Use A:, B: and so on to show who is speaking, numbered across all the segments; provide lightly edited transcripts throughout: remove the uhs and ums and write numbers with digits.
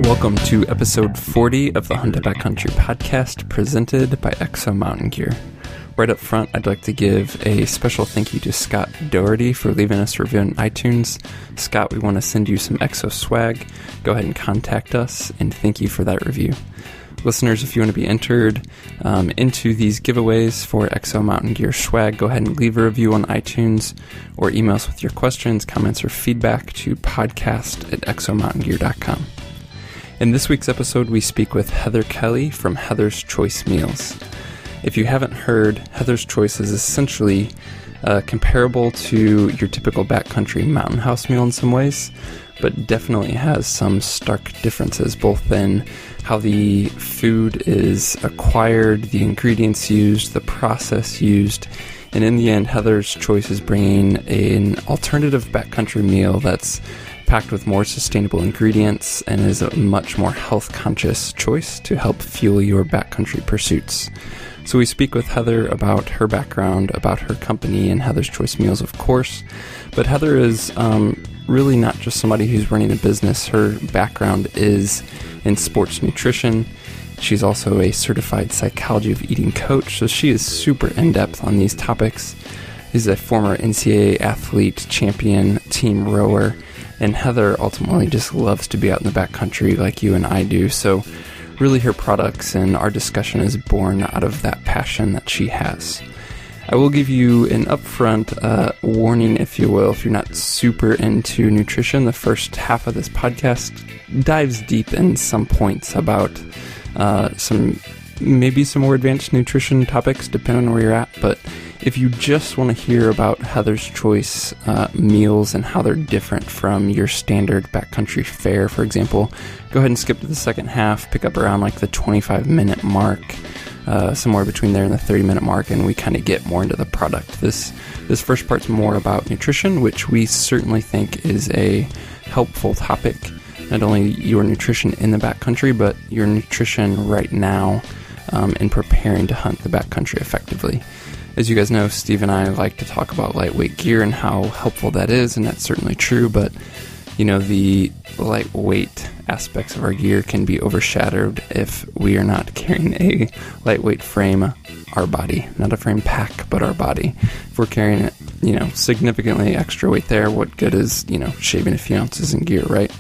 A: Welcome to episode 40 of the Hunt Backcountry podcast, presented by Exo Mountain Gear. Right up front, I'd like to give a special thank you to Scott Doherty for leaving us a review on iTunes. Scott, we want to send you some Exo swag. Go ahead and contact us, and thank you for that review. Listeners, if you want to be entered into these giveaways for Exo Mountain Gear swag, go ahead and leave a review on iTunes or email us with your questions, comments, or feedback to podcast@exomountaingear.com. In this week's episode, we speak with Heather Kelly from Heather's Choice Meals. If you haven't heard, Heather's Choice is essentially comparable to your typical backcountry mountain house meal in some ways, but definitely has some stark differences, both in how the food is acquired, the ingredients used, the process used, and in the end, Heather's Choice is bringing an alternative backcountry meal that's packed with more sustainable ingredients and is a much more health-conscious choice to help fuel your backcountry pursuits. So we speak with Heather about her background, about her company, and Heather's Choice Meals, of course. But Heather is really not just somebody who's running a business. Her background is in sports nutrition. She's also a certified psychology of eating coach, so she is super in-depth on these topics. She's a former NCAA athlete, champion, team rower, and Heather ultimately just loves to be out in the backcountry like you and I do. So really her products and our discussion is born out of that passion that she has. I will give you an upfront warning, if you will, if you're not super into nutrition. The first half of this podcast dives deep in some points about some more advanced nutrition topics, depending on where you're at. But if you just want to hear about Heather's Choice meals and how they're different from your standard backcountry fare, for example, go ahead and skip to the second half, pick up around like the 25-minute mark, somewhere between there and the 30-minute mark, and we kind of get more into the product. This first part's more about nutrition, which we certainly think is a helpful topic, not only your nutrition in the backcountry, but your nutrition right now in preparing to hunt the backcountry effectively. As you guys know, Steve and I like to talk about lightweight gear and how helpful that is, and that's certainly true, but you know, the lightweight aspects of our gear can be overshadowed if we are not carrying a lightweight frame, our body, not a frame pack, but our body. If we're carrying it, significantly extra weight there, what good is, shaving a few ounces in gear, right?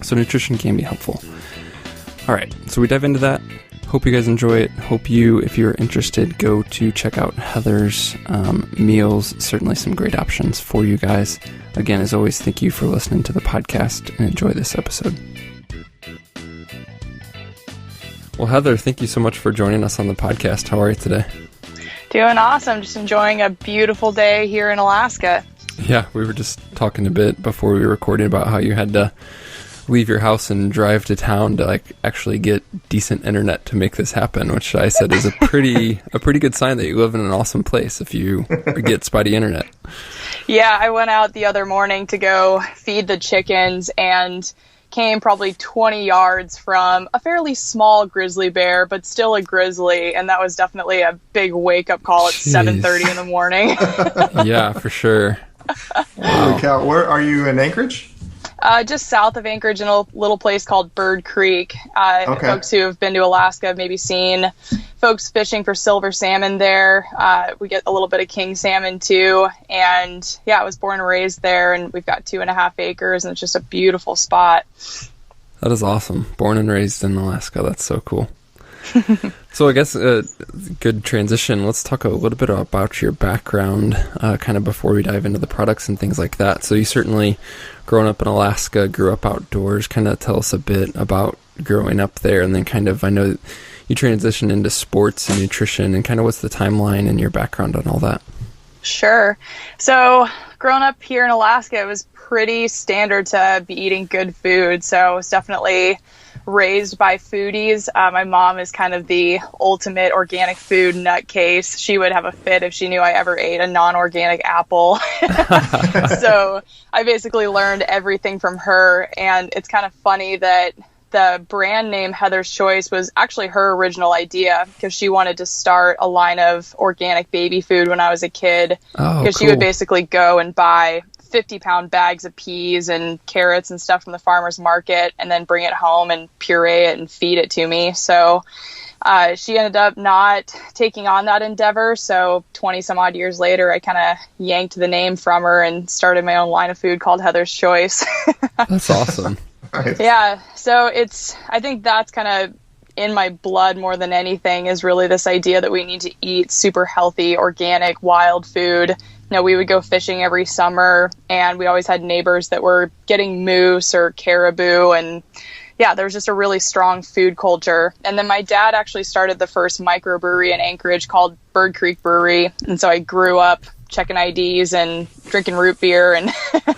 A: So nutrition can be helpful. All right, so we dive into that. Hope you guys enjoy it. Hope you, if you're interested, go to check out Heather's meals. Certainly some great options for you guys. Again, as always, thank you for listening to the podcast and enjoy this episode. Well, Heather, thank you so much for joining us on the podcast. How are you today?
B: Doing awesome. Just enjoying a beautiful day here in Alaska.
A: Yeah, we were just talking a bit before we were recording about how you had to leave your house and drive to town to actually get decent internet to make this happen, which I said is a pretty good sign that you live in an awesome place if you get spotty internet.
B: Yeah, I went out the other morning to go feed the chickens and came probably 20 yards from a fairly small grizzly bear, but still a grizzly, and that was definitely a big wake-up call at 7:30 in the morning.
A: Yeah, for sure.
C: Wow. Holy cow. Where are you, in Anchorage?
B: Just south of Anchorage in a little place called Bird Creek. Okay. Folks who have been to Alaska have maybe seen folks fishing for silver salmon there. We get a little bit of king salmon too. And yeah, I was born and raised there, and we've got 2.5 acres, and it's just a beautiful spot.
A: That is awesome. Born and raised in Alaska. That's so cool. So I guess a good transition. Let's talk a little bit about your background kind of before we dive into the products and things like that. So you certainly, growing up in Alaska, grew up outdoors. Kind of tell us a bit about growing up there, and then kind of, I know you transitioned into sports and nutrition, and kind of what's the timeline and your background on all that?
B: Sure. So growing up here in Alaska, it was pretty standard to be eating good food. So I was definitely raised by foodies. My mom is kind of the ultimate organic food nutcase. She would have a fit if she knew I ever ate a non-organic apple. So I basically learned everything from her. And it's kind of funny that the brand name Heather's Choice was actually her original idea, because she wanted to start a line of organic baby food when I was a kid. Because she would basically go and buy 50-pound bags of peas and carrots and stuff from the farmer's market, and then bring it home and puree it and feed it to me. So she ended up not taking on that endeavor. So 20 some odd years later, I kind of yanked the name from her and started my own line of food called Heather's Choice.
A: That's awesome.
C: Nice.
B: Yeah. So I think that's kind of in my blood more than anything, is really this idea that we need to eat super healthy, organic, wild food. We would go fishing every summer, and we always had neighbors that were getting moose or caribou, and yeah, there was just a really strong food culture. And then my dad actually started the first microbrewery in Anchorage called Bird Creek Brewery, and so I grew up checking IDs and drinking root beer and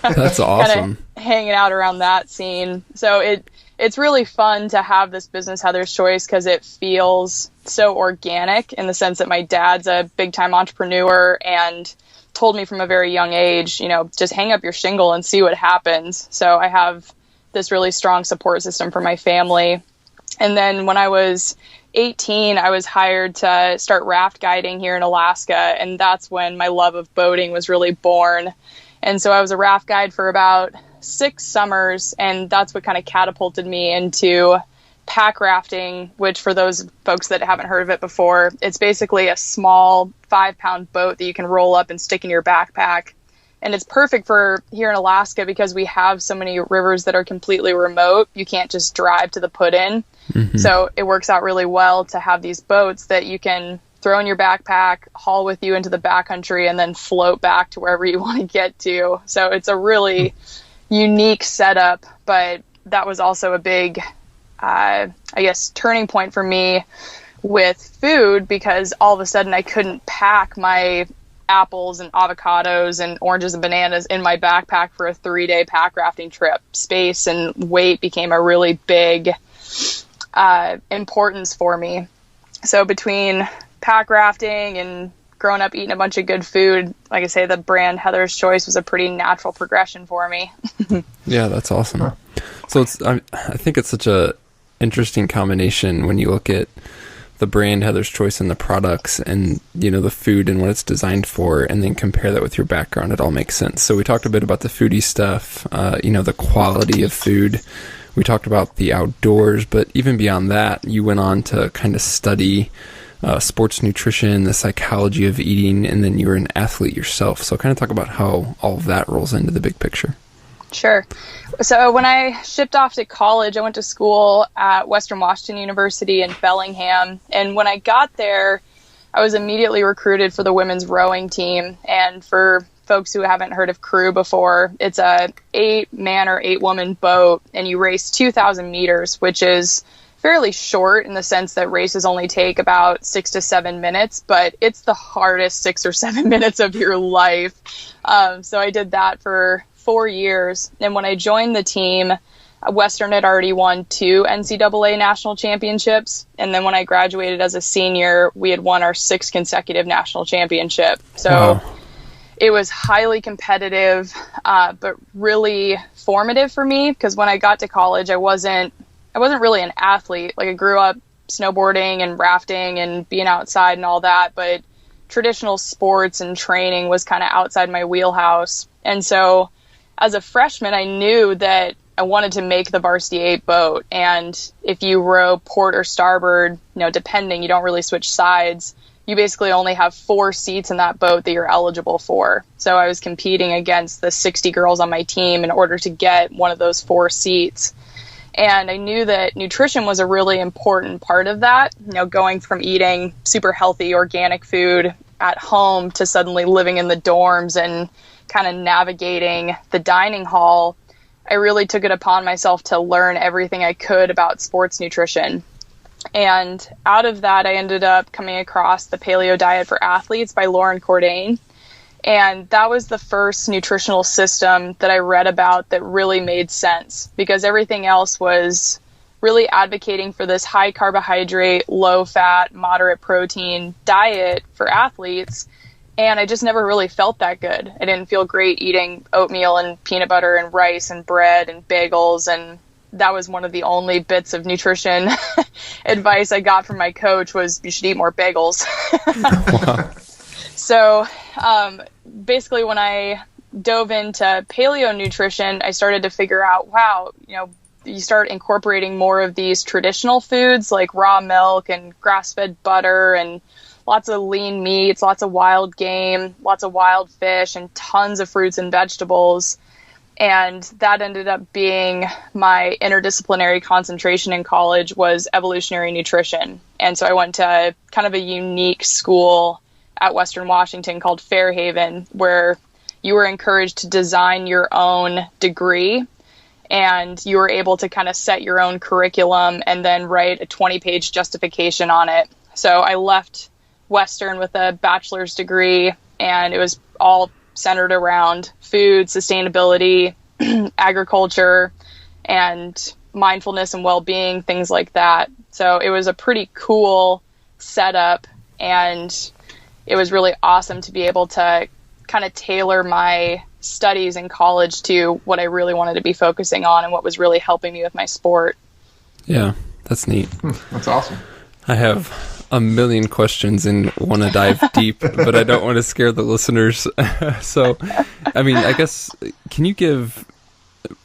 A: that's awesome.
B: kind of hanging out around that scene. So it's really fun to have this business, Heather's Choice, because it feels so organic in the sense that my dad's a big-time entrepreneur and told me from a very young age, just hang up your shingle and see what happens. So I have this really strong support system for my family. And then when I was 18, I was hired to start raft guiding here in Alaska, and that's when my love of boating was really born. And so I was a raft guide for about 6 summers, and that's what kind of catapulted me into pack rafting, which for those folks that haven't heard of it before, it's basically a small 5-pound boat that you can roll up and stick in your backpack. And it's perfect for here in Alaska because we have so many rivers that are completely remote. You can't just drive to the put-in. Mm-hmm. So it works out really well to have these boats that you can throw in your backpack, haul with you into the backcountry, and then float back to wherever you want to get to. So it's a really unique setup, but that was also a big, turning point for me with food, because all of a sudden I couldn't pack my apples and avocados and oranges and bananas in my backpack for a 3-day pack rafting trip. Space and weight became a really big importance for me. So between pack rafting and growing up eating a bunch of good food, like I say, the brand Heather's Choice was a pretty natural progression for me.
A: Yeah, that's awesome. So I think it's such a interesting combination when you look at the brand Heather's Choice and the products and, the food and what it's designed for, and then compare that with your background. It all makes sense. So we talked a bit about the foodie stuff, the quality of food. We talked about the outdoors, but even beyond that, you went on to kind of study sports nutrition, the psychology of eating, and then you were an athlete yourself. So kind of talk about how all of that rolls into the big picture.
B: Sure. So when I shipped off to college, I went to school at Western Washington University in Bellingham. And when I got there, I was immediately recruited for the women's rowing team. And for folks who haven't heard of crew before, it's a 8-man or 8-woman boat, and you race 2,000 meters, which is fairly short in the sense that races only take about 6 to 7 minutes, but it's the hardest 6 or 7 minutes of your life. So I did that for 4 years. And when I joined the team, Western had already won 2 NCAA national championships. And then when I graduated as a senior, we had won our 6th consecutive national championship. So wow. It was highly competitive, but really formative for me, because when I got to college, I wasn't really an athlete. Like, I grew up snowboarding and rafting and being outside and all that, but traditional sports and training was kind of outside my wheelhouse. And so as a freshman, I knew that I wanted to make the Varsity 8 boat. And if you row port or starboard, depending, you don't really switch sides. You basically only have 4 seats in that boat that you're eligible for. So I was competing against the 60 girls on my team in order to get one of those 4 seats. And I knew that nutrition was a really important part of that, going from eating super healthy organic food at home to suddenly living in the dorms and kind of navigating the dining hall. I really took it upon myself to learn everything I could about sports nutrition. And out of that, I ended up coming across the Paleo Diet for Athletes by Lauren Cordain. And that was the first nutritional system that I read about that really made sense, because everything else was really advocating for this high carbohydrate, low fat, moderate protein diet for athletes. And I just never really felt that good. I didn't feel great eating oatmeal and peanut butter and rice and bread and bagels. And that was one of the only bits of nutrition advice I got from my coach was, you should eat more bagels.
A: Wow.
B: So basically when I dove into paleo nutrition, I started to figure out, wow, you start incorporating more of these traditional foods like raw milk and grass-fed butter and lots of lean meats, lots of wild game, lots of wild fish, and tons of fruits and vegetables. And that ended up being my interdisciplinary concentration in college, was evolutionary nutrition. And so I went to kind of a unique school at Western Washington called Fairhaven, where you were encouraged to design your own degree, and you were able to kind of set your own curriculum and then write a 20-page justification on it. So I left Western with a bachelor's degree, and it was all centered around food, sustainability, agriculture, and mindfulness and well-being, things like that. So it was a pretty cool setup, and it was really awesome to be able to kind of tailor my studies in college to what I really wanted to be focusing on and what was really helping me with my sport.
A: Yeah, that's neat.
C: That's awesome.
A: I have a million questions and want to dive deep, but I don't want to scare the listeners. So, I mean, I guess, can you give,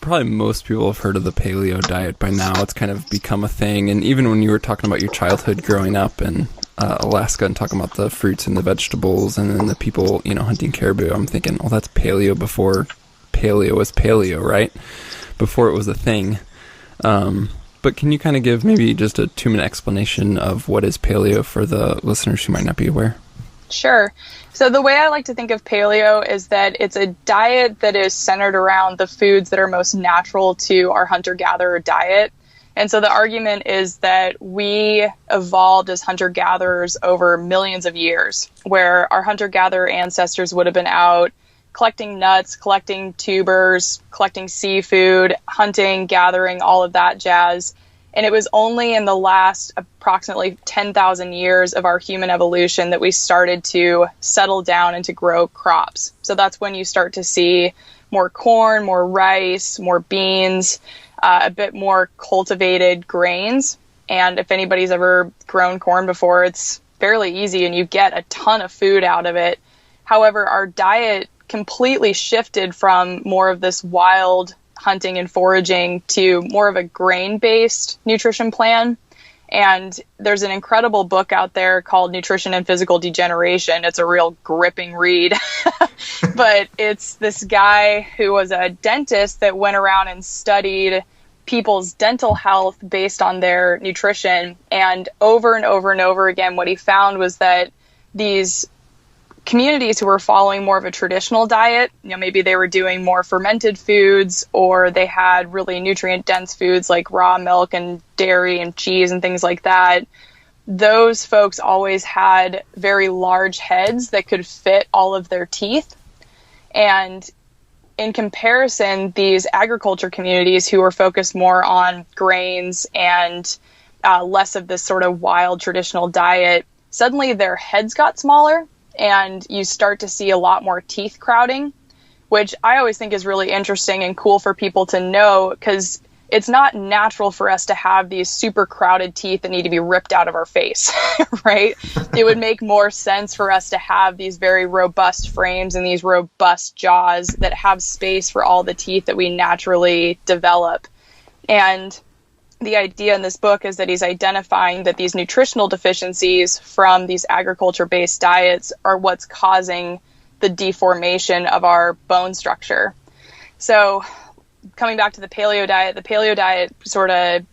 A: probably most people have heard of the paleo diet by now. It's kind of become a thing. And even when you were talking about your childhood growing up in Alaska and talking about the fruits and the vegetables and then the people, hunting caribou, I'm thinking, oh, that's paleo before paleo was paleo, right? Before it was a thing. But can you kind of give maybe just a 2-minute explanation of what is paleo for the listeners who might not be aware?
B: Sure. So the way I like to think of paleo is that it's a diet that is centered around the foods that are most natural to our hunter-gatherer diet. And so the argument is that we evolved as hunter-gatherers over millions of years, where our hunter-gatherer ancestors would have been out collecting nuts, collecting tubers, collecting seafood, hunting, gathering, all of that jazz. And it was only in the last approximately 10,000 years of our human evolution that we started to settle down and to grow crops. So that's when you start to see more corn, more rice, more beans, a bit more cultivated grains. And if anybody's ever grown corn before, it's fairly easy and you get a ton of food out of it. However, our diet completely shifted from more of this wild hunting and foraging to more of a grain-based nutrition plan. And there's an incredible book out there called Nutrition and Physical Degeneration. It's a real gripping read. But it's this guy who was a dentist that went around and studied people's dental health based on their nutrition. And over and over and over again, what he found was that these communities who were following more of a traditional diet, maybe they were doing more fermented foods, or they had really nutrient dense foods like raw milk and dairy and cheese and things like that. Those folks always had very large heads that could fit all of their teeth. And in comparison, these agriculture communities who were focused more on grains and less of this sort of wild traditional diet, suddenly their heads got smaller. And you start to see a lot more teeth crowding, which I always think is really interesting and cool for people to know, because it's not natural for us to have these super crowded teeth that need to be ripped out of our face, right? It would make more sense for us to have these very robust frames and these robust jaws that have space for all the teeth that we naturally develop. And the idea in this book is that he's identifying that these nutritional deficiencies from these agriculture-based diets are what's causing the deformation of our bone structure. So coming back to the paleo diet sort of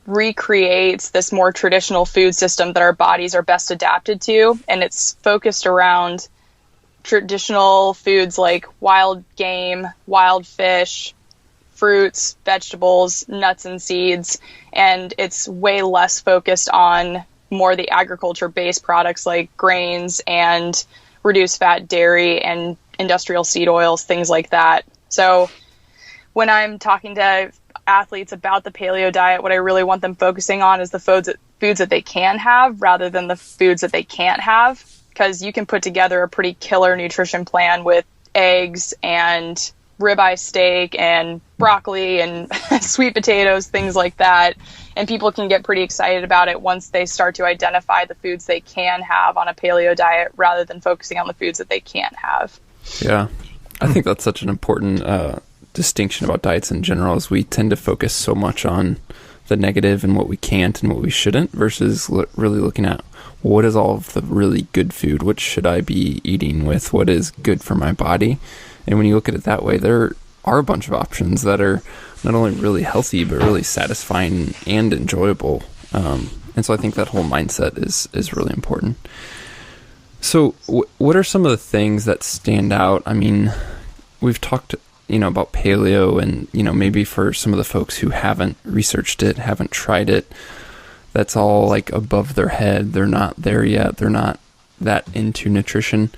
B: recreates this more traditional food system that our bodies are best adapted to. And it's focused around traditional foods like wild game, wild fish, fruits, vegetables, nuts and seeds, and it's way less focused on more the agriculture-based products like grains and reduced fat dairy and industrial seed oils, things like that. So when I'm talking to athletes about the paleo diet, what I really want them focusing on is the foods that they can have rather than the foods that they can't have, because you can put together a pretty killer nutrition plan with eggs and ribeye steak and broccoli and sweet potatoes, things like that. And people can get pretty excited about it once they start to identify the foods they can have on a paleo diet rather than focusing on the foods that they can't have.
A: Yeah. I think that's such an important distinction about diets in general, is we tend to focus so much on the negative and what we can't and what we shouldn't, versus really looking at what is all of the really good food, what should I be eating with, what is good for my body. And when you look at it that way, there are a bunch of options that are not only really healthy, but really satisfying and enjoyable. And so I think that whole mindset is really important. So what are some of the things that stand out? I mean, we've talked, about paleo, and, maybe for some of the folks who haven't researched it, haven't tried it, that's all like above their head. They're not there yet. They're not that into nutrition.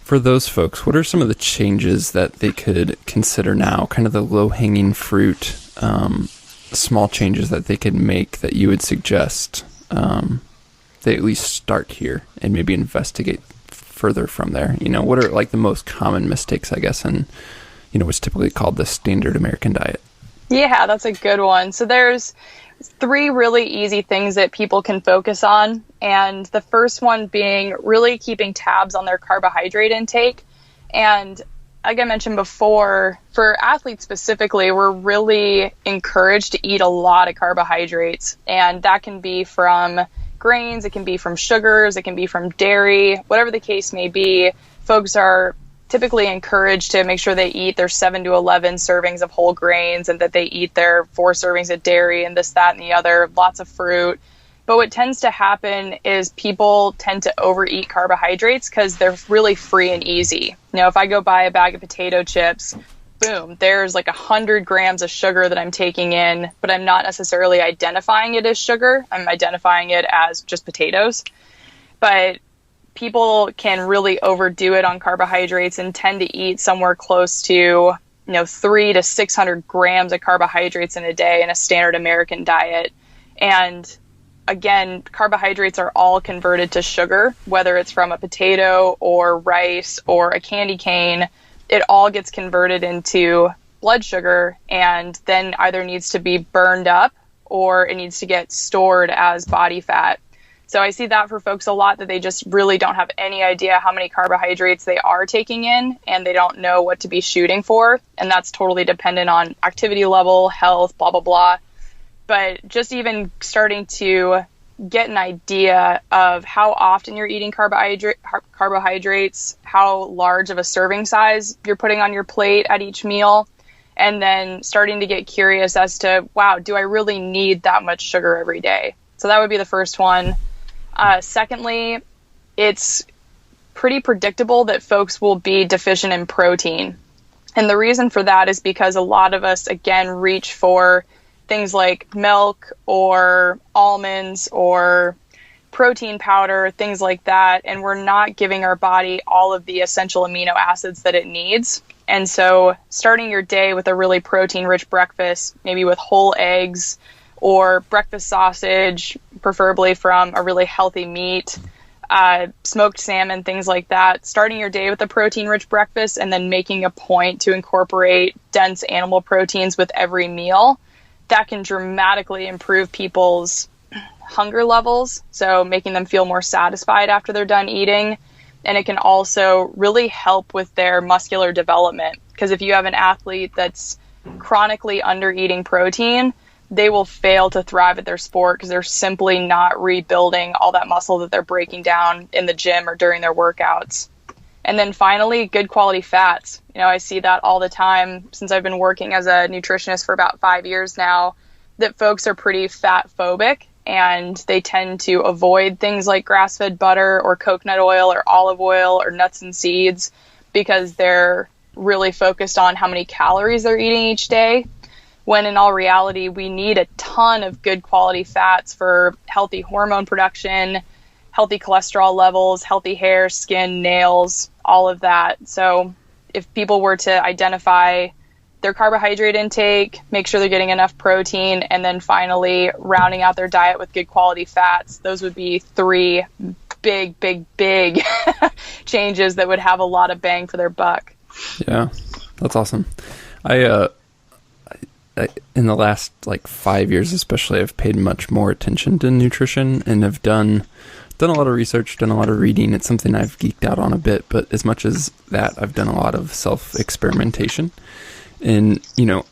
A: For those folks, what are some of the changes that they could consider now, kind of the low-hanging fruit, small changes that they could make that you would suggest they at least start here and maybe investigate further from there? What are like the most common mistakes, I guess, in, what's typically called the standard American diet?
B: Yeah, that's a good one. So there's 3 really easy things that people can focus on. And the first one being really keeping tabs on their carbohydrate intake. And like I mentioned before, for athletes specifically, we're really encouraged to eat a lot of carbohydrates. And that can be from grains, it can be from sugars, it can be from dairy, whatever the case may be. Folks are typically encouraged to make sure they eat their 7 to 11 servings of whole grains, and that they eat their 4 servings of dairy and this, that, and the other, lots of fruit. But what tends to happen is people tend to overeat carbohydrates because they're really free and easy. If I go buy a bag of potato chips, boom, there's like 100 grams of sugar that I'm taking in, but I'm not necessarily identifying it as sugar. I'm identifying it as just potatoes. But people can really overdo it on carbohydrates and tend to eat somewhere close to 300 to 600 grams of carbohydrates in a day in a standard American diet. And again, carbohydrates are all converted to sugar, whether it's from a potato or rice or a candy cane. It all gets converted into blood sugar and then either needs to be burned up or it needs to get stored as body fat. So I see that for folks a lot, that they just really don't have any idea how many carbohydrates they are taking in, and they don't know what to be shooting for. And that's totally dependent on activity level, health, blah, blah, blah. But just even starting to get an idea of how often you're eating carbohydrates, how large of a serving size you're putting on your plate at each meal, and then starting to get curious as to, wow, do I really need that much sugar every day? So that would be the first one. Secondly, it's pretty predictable that folks will be deficient in protein. And the reason for that is because a lot of us, again, reach for things like milk or almonds or protein powder, things like that, and we're not giving our body all of the essential amino acids that it needs. And so starting your day with a really protein-rich breakfast, maybe with whole eggs or breakfast sausage, preferably from a really healthy meat, smoked salmon, things like that. Starting your day with a protein-rich breakfast and then making a point to incorporate dense animal proteins with every meal, that can dramatically improve people's hunger levels, so making them feel more satisfied after they're done eating. And it can also really help with their muscular development, because if you have an athlete that's chronically under eating protein, they will fail to thrive at their sport because they're simply not rebuilding all that muscle that they're breaking down in the gym or during their workouts. And then finally, good quality fats. I see that all the time since I've been working as a nutritionist for about 5 years now, that folks are pretty fat phobic and they tend to avoid things like grass-fed butter or coconut oil or olive oil or nuts and seeds because they're really focused on how many calories they're eating each day, when in all reality, we need a ton of good quality fats for healthy hormone production, healthy cholesterol levels, healthy hair, skin, nails, all of that. So if people were to identify their carbohydrate intake, make sure they're getting enough protein, and then finally rounding out their diet with good quality fats, those would be 3 big, big, big changes that would have a lot of bang for their buck.
A: Yeah, that's awesome. I in the last 5 years especially, I've paid much more attention to nutrition and have done done a lot of research, done a lot of reading. It's something I've geeked out on a bit, but as much as that, I've done a lot of self-experimentation. And,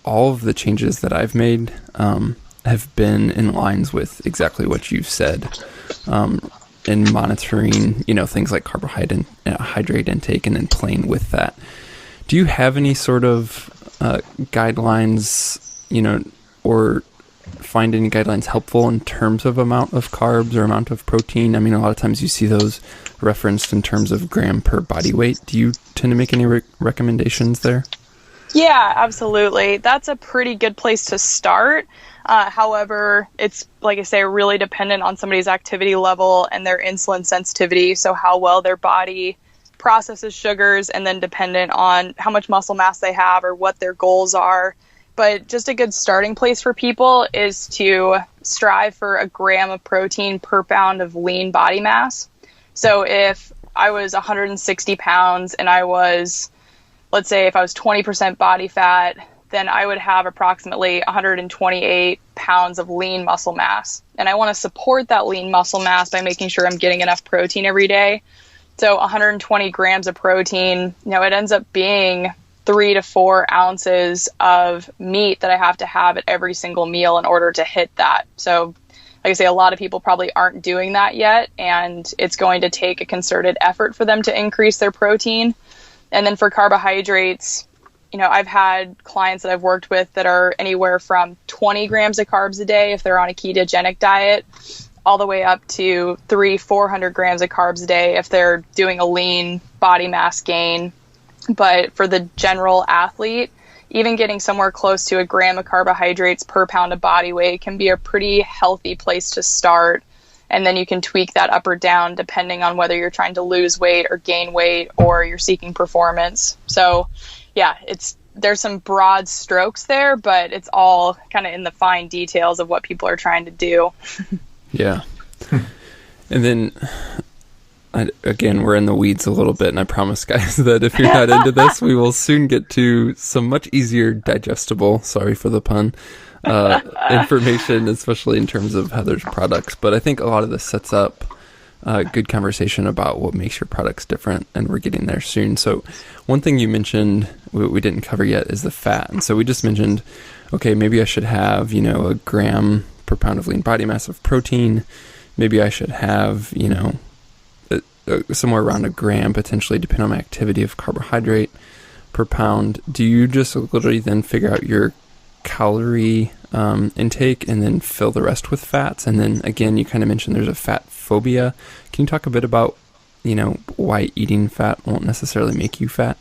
A: all of the changes that I've made have been in lines with exactly what you've said. In monitoring, things like carbohydrate intake and then playing with that. Do you have any sort of guidelines, or find any guidelines helpful in terms of amount of carbs or amount of protein? I mean, a lot of times you see those referenced in terms of gram per body weight. Do you tend to make any recommendations there?
B: Yeah, absolutely. That's a pretty good place to start. However, it's, like I say, really dependent on somebody's activity level and their insulin sensitivity. So how well their body processes sugars, and then dependent on how much muscle mass they have or what their goals are. But just a good starting place for people is to strive for a gram of protein per pound of lean body mass. So if I was 160 pounds and let's say if I was 20% body fat, then I would have approximately 128 pounds of lean muscle mass. And I want to support that lean muscle mass by making sure I'm getting enough protein every day. So 120 grams of protein, it ends up being 3 to 4 ounces of meat that I have to have at every single meal in order to hit that. So like I say, a lot of people probably aren't doing that yet, and it's going to take a concerted effort for them to increase their protein. And then for carbohydrates, I've had clients that I've worked with that are anywhere from 20 grams of carbs a day if they're on a ketogenic diet, all the way up to 400 grams of carbs a day if they're doing a lean body mass gain. But for the general athlete, even getting somewhere close to a gram of carbohydrates per pound of body weight can be a pretty healthy place to start. And then you can tweak that up or down depending on whether you're trying to lose weight or gain weight or you're seeking performance. So yeah, there's some broad strokes there, but it's all kind of in the fine details of what people are trying to do.
A: Yeah. And then, again, we're in the weeds a little bit, and I promise, guys, that if you're not into this, we will soon get to some much easier digestible, sorry for the pun, information, especially in terms of Heather's products. But I think a lot of this sets up a good conversation about what makes your products different, and we're getting there soon. So one thing you mentioned we didn't cover yet is the fat. And so we just mentioned, okay, maybe I should have, a gram per pound of lean body mass of protein. Maybe I should have, somewhere around a gram, potentially, depending on my activity, of carbohydrate per pound. Do you just literally then figure out your calorie intake and then fill the rest with fats? And then again, you kind of mentioned there's a fat phobia. Can you talk a bit about, why eating fat won't necessarily make you fat?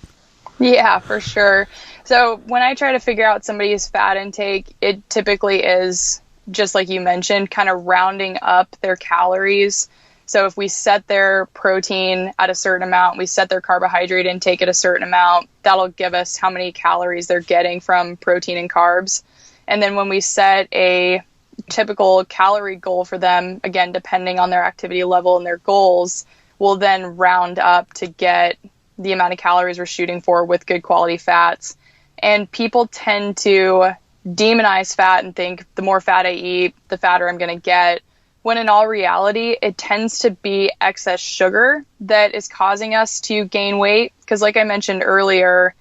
B: Yeah, for sure. So when I try to figure out somebody's fat intake, it typically is, just like you mentioned, kind of rounding up their calories. So if we set their protein at a certain amount, we set their carbohydrate intake at a certain amount, that'll give us how many calories they're getting from protein and carbs. And then when we set a typical calorie goal for them, again, depending on their activity level and their goals, we'll then round up to get the amount of calories we're shooting for with good quality fats. And people tend to demonize fat and think the more fat I eat, the fatter I'm going to get, when in all reality, it tends to be excess sugar that is causing us to gain weight. Because like I mentioned earlier,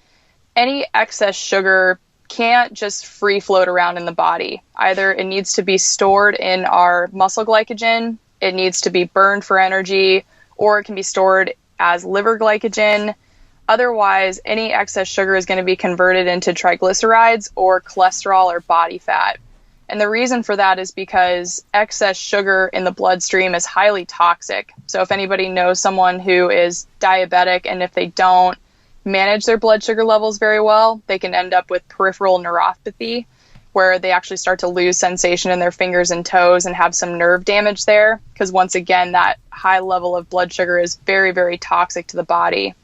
B: any excess sugar can't just free float around in the body. Either it needs to be stored in our muscle glycogen, it needs to be burned for energy, or it can be stored as liver glycogen. Otherwise, any excess sugar is going to be converted into triglycerides or cholesterol or body fat. And the reason for that is because excess sugar in the bloodstream is highly toxic. So if anybody knows someone who is diabetic, and if they don't manage their blood sugar levels very well, they can end up with peripheral neuropathy, where they actually start to lose sensation in their fingers and toes and have some nerve damage there. Because once again, that high level of blood sugar is very, very toxic to the body.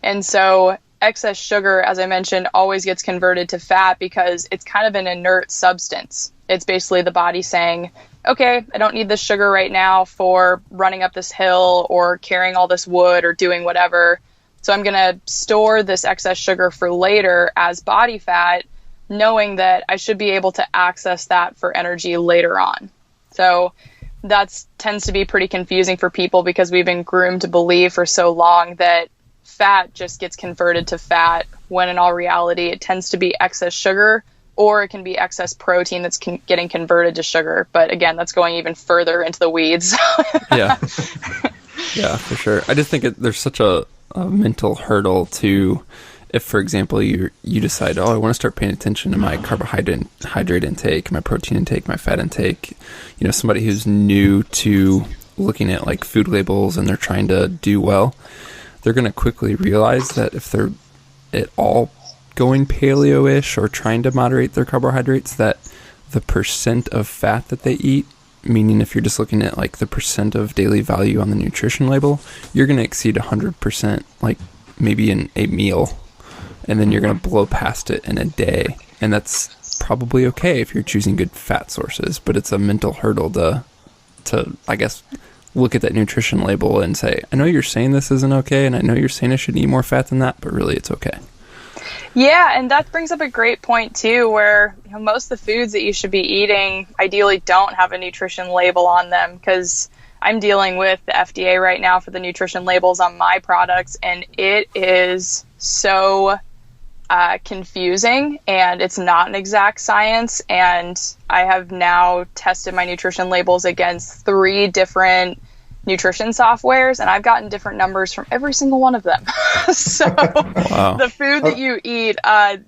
B: And so excess sugar, as I mentioned, always gets converted to fat because it's kind of an inert substance. It's basically the body saying, okay, I don't need this sugar right now for running up this hill or carrying all this wood or doing whatever. So I'm going to store this excess sugar for later as body fat, knowing that I should be able to access that for energy later on. So that tends to be pretty confusing for people because we've been groomed to believe for so long that fat just gets converted to fat, when in all reality it tends to be excess sugar, or it can be excess protein that's getting converted to sugar. But again, that's going even further into the weeds.
A: Yeah. Yeah, for sure. I just think there's such a mental hurdle to, if, for example, you decide, I want to start paying attention to my carbohydrate intake, my protein intake, my fat intake. Somebody who's new to looking at like food labels and they're trying to do well, they're going to quickly realize that if they're at all going paleo-ish or trying to moderate their carbohydrates, that the percent of fat that they eat, meaning if you're just looking at like the percent of daily value on the nutrition label, you're going to exceed 100%, like maybe in a meal, and then you're going to blow past it in a day. And that's probably okay if you're choosing good fat sources, but it's a mental hurdle to I guess, look at that nutrition label and say, I know you're saying this isn't okay, and I know you're saying I should eat more fat than that, but really it's okay.
B: Yeah, and that brings up a great point too, where most of the foods that you should be eating ideally don't have a nutrition label on them, because I'm dealing with the FDA right now for the nutrition labels on my products, and it is so confusing, and it's not an exact science. And I have now tested my nutrition labels against 3 different nutrition softwares, and I've gotten different numbers from every single one of them. So wow. The food that you eat, I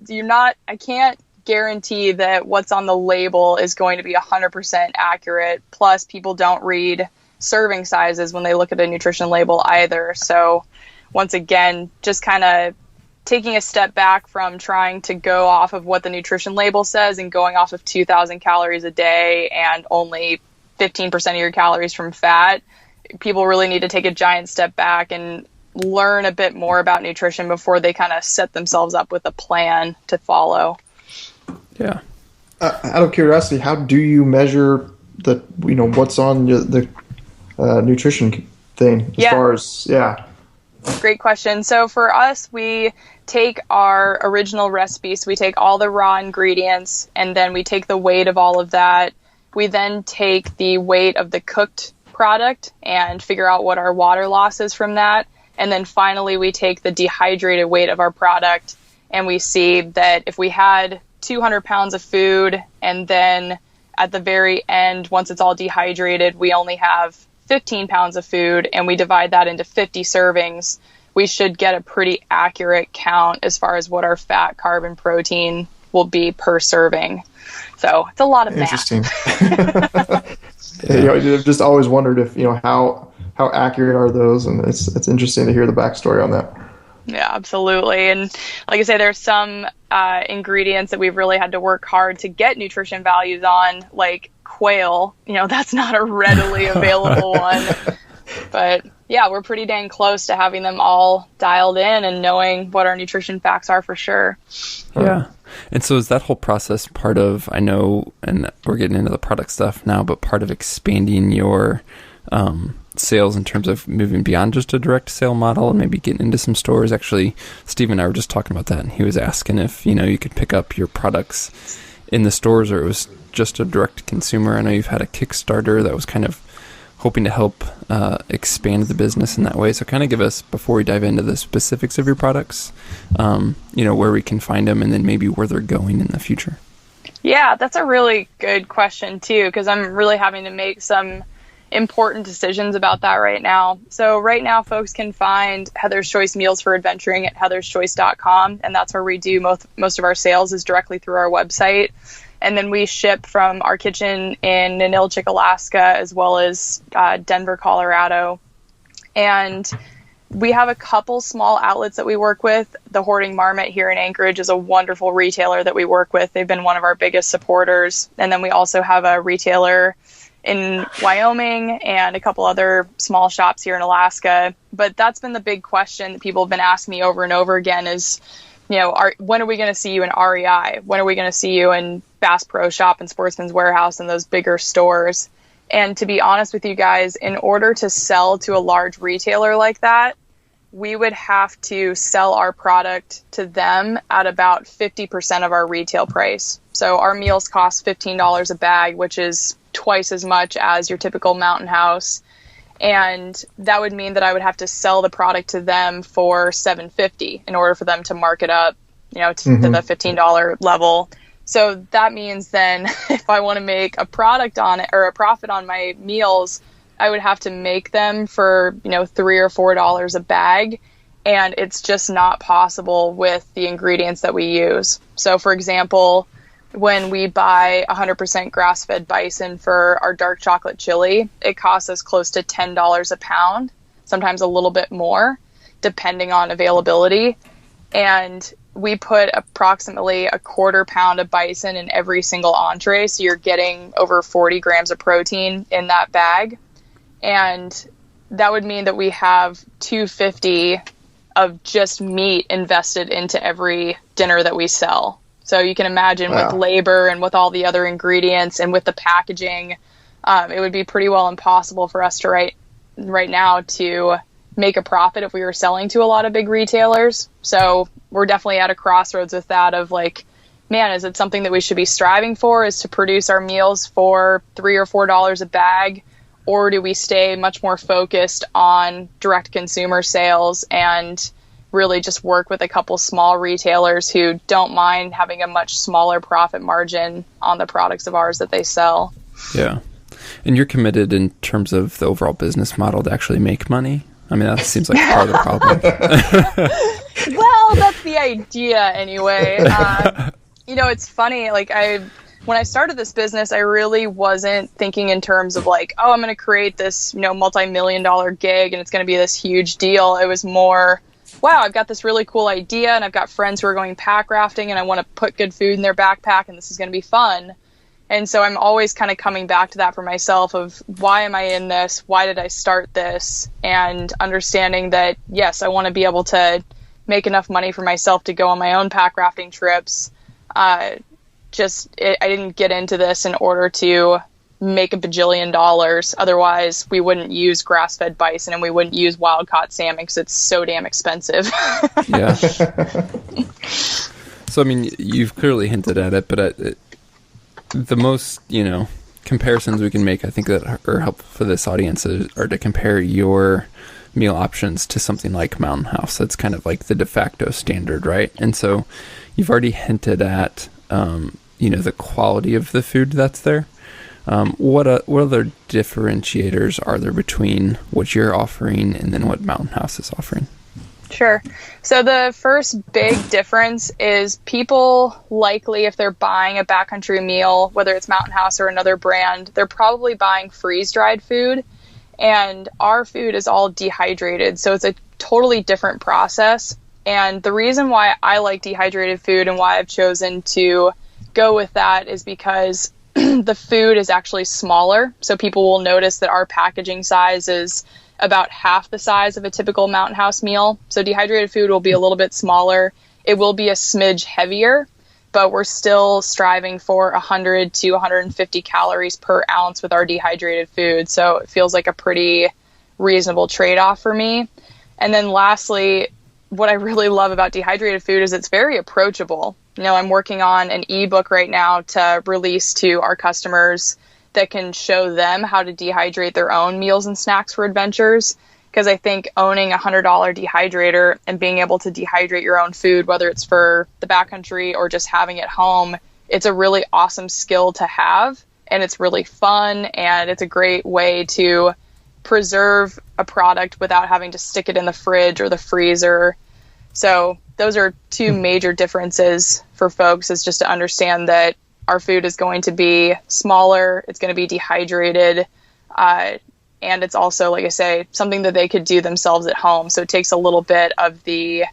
B: can't guarantee that what's on the label is going to be 100% accurate. Plus, people don't read serving sizes when they look at a nutrition label either. So once again, just kind of taking a step back from trying to go off of what the nutrition label says and going off of 2,000 calories a day and only 15% of your calories from fat. People really need to take a giant step back and learn a bit more about nutrition before they kind of set themselves up with a plan to follow.
A: Yeah.
C: Out of curiosity, how do you measure what's on the nutrition thing as far as,
B: Great question. So for us, we take our original recipe. So we take all the raw ingredients, and then we take the weight of all of that. We then take the weight of the cooked product and figure out what our water loss is from that. And then finally, we take the dehydrated weight of our product, and we see that if we had 200 pounds of food, and then at the very end, once it's all dehydrated, we only have 15 pounds of food, and we divide that into 50 servings, we should get a pretty accurate count as far as what our fat, carb, and protein will be per serving. So it's a lot of math.
C: Interesting. I've just always wondered if, how accurate are those, and it's interesting to hear the backstory on that.
B: Yeah, absolutely. And like I say, there's some ingredients that we've really had to work hard to get nutrition values on, like quail. That's not a readily available one. But yeah, we're pretty dang close to having them all dialed in and knowing what our nutrition facts are for sure.
A: Yeah. And so is that whole process part of, I know, and we're getting into the product stuff now, but part of expanding your sales in terms of moving beyond just a direct sale model and maybe getting into some stores? Actually, Steve and I were just talking about that, and he was asking if, you could pick up your products in the stores or it was just a direct consumer. I know you've had a Kickstarter that was kind of hoping to help expand the business in that way. So kind of give us, before we dive into the specifics of your products, where we can find them and then maybe where they're going in the future.
B: Yeah, that's a really good question too, because I'm really having to make some important decisions about that right now. So right now, folks can find Heather's Choice Meals for Adventuring at heatherschoice.com, and that's where we do most of our sales is directly through our website. And then we ship from our kitchen in Ninilchik, Alaska, as well as Denver, Colorado. And we have a couple small outlets that we work with. The Hoarding Marmot here in Anchorage is a wonderful retailer that we work with. They've been one of our biggest supporters. And then we also have a retailer in Wyoming and a couple other small shops here in Alaska. But that's been the big question that people have been asking me over and over again is, when are we going to see you in REI? When are we going to see you in Bass Pro Shop and Sportsman's Warehouse and those bigger stores? And to be honest with you guys, in order to sell to a large retailer like that, we would have to sell our product to them at about 50% of our retail price. So our meals cost $15 a bag, which is twice as much as your typical Mountain House. And that would mean that I would have to sell the product to them for $7.50 in order for them to mark it up, to the $15 level. So that means then if I want to make a product on it or a profit on my meals, I would have to make them for, $3 or $4 a bag. And it's just not possible with the ingredients that we use. So for example, when we buy 100% grass-fed bison for our dark chocolate chili, it costs us close to $10 a pound, sometimes a little bit more, depending on availability. And we put approximately a quarter pound of bison in every single entree, so you're getting over 40 grams of protein in that bag. And that would mean that we have $250 of just meat invested into every dinner that we sell. So you can imagine with labor and with all the other ingredients and with the packaging, it would be pretty well impossible for us to right now to make a profit if we were selling to a lot of big retailers. So we're definitely at a crossroads with that of like, man, is it something that we should be striving for, is to produce our meals for $3 or $4 a bag? Or do we stay much more focused on direct consumer sales and really just work with a couple small retailers who don't mind having a much smaller profit margin on the products of ours that they sell?
A: Yeah. And you're committed in terms of the overall business model to actually make money? I mean, that seems like part of the problem.
B: Well, that's the idea anyway. It's funny. Like when I started this business, I really wasn't thinking in terms of like, oh, I'm going to create this, multi-million-dollar gig and it's going to be this huge deal. It was more, wow, I've got this really cool idea and I've got friends who are going pack rafting and I want to put good food in their backpack and this is going to be fun. And so I'm always kind of coming back to that for myself of why am I in this? Why did I start this? And understanding that, yes, I want to be able to make enough money for myself to go on my own pack rafting trips. I didn't get into this in order to make $1 bajillion. Otherwise, we wouldn't use grass-fed bison and we wouldn't use wild-caught salmon because it's so damn expensive.
A: Yeah. So, I mean, you've clearly hinted at it, but the most, comparisons we can make, I think, that are helpful for this audience are to compare your meal options to something like Mountain House. That's kind of like the de facto standard, right? And so you've already hinted at, the quality of the food that's there. What other differentiators are there between what you're offering and then what Mountain House is offering?
B: Sure. So the first big difference is people likely, if they're buying a backcountry meal, whether it's Mountain House or another brand, they're probably buying freeze-dried food. And our food is all dehydrated. So it's a totally different process. And the reason why I like dehydrated food and why I've chosen to go with that is because the food is actually smaller. So people will notice that our packaging size is about half the size of a typical Mountain House meal. So dehydrated food will be a little bit smaller. It will be a smidge heavier, but we're still striving for 100 to 150 calories per ounce with our dehydrated food. So it feels like a pretty reasonable trade-off for me. And then lastly, what I really love about dehydrated food is it's very approachable. I'm working on an ebook right now to release to our customers that can show them how to dehydrate their own meals and snacks for adventures. Because I think owning a $100 dehydrator and being able to dehydrate your own food, whether it's for the backcountry or just having it home, it's a really awesome skill to have. And it's really fun. And it's a great way to preserve a product without having to stick it in the fridge or the freezer. So those are two major differences for folks, is just to understand that our food is going to be smaller, it's going to be dehydrated, and it's also, like I say, something that they could do themselves at home. So it takes a little bit of the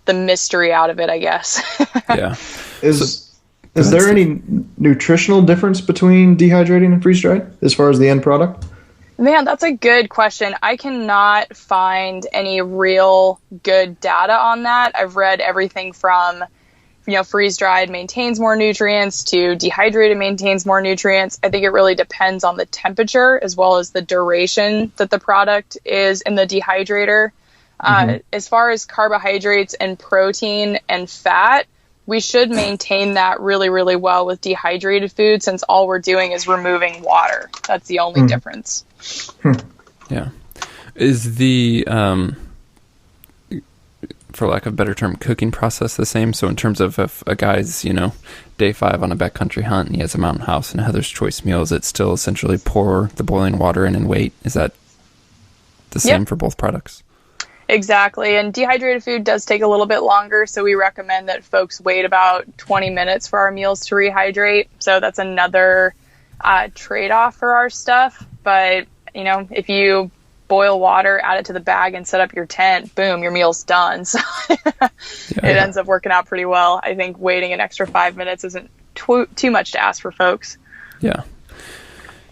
B: mystery out of it, I guess.
A: Yeah.
C: Is there any nutritional difference between dehydrating and freeze-dried as far as the end product?
B: Man, that's a good question. I cannot find any real good data on that. I've read everything from, freeze-dried maintains more nutrients to dehydrated maintains more nutrients. I think it really depends on the temperature as well as the duration that the product is in the dehydrator. As far as carbohydrates and protein and fat, we should maintain that really, really well with dehydrated food, since all we're doing is removing water. That's the only difference.
A: Yeah. Is the, for lack of a better term, cooking process the same? So in terms of if a guy's, day 5 on a backcountry hunt and he has a mountain house and a Heather's Choice meal, is it still essentially pour the boiling water in and wait? Is that the same for both products?
B: Exactly. And dehydrated food does take a little bit longer, so we recommend that folks wait about 20 minutes for our meals to rehydrate. So that's another trade-off for our stuff. But, if you boil water, add it to the bag, and set up your tent, boom, your meal's done. So it ends up working out pretty well. I think waiting an extra 5 minutes isn't too much to ask for folks.
A: Yeah.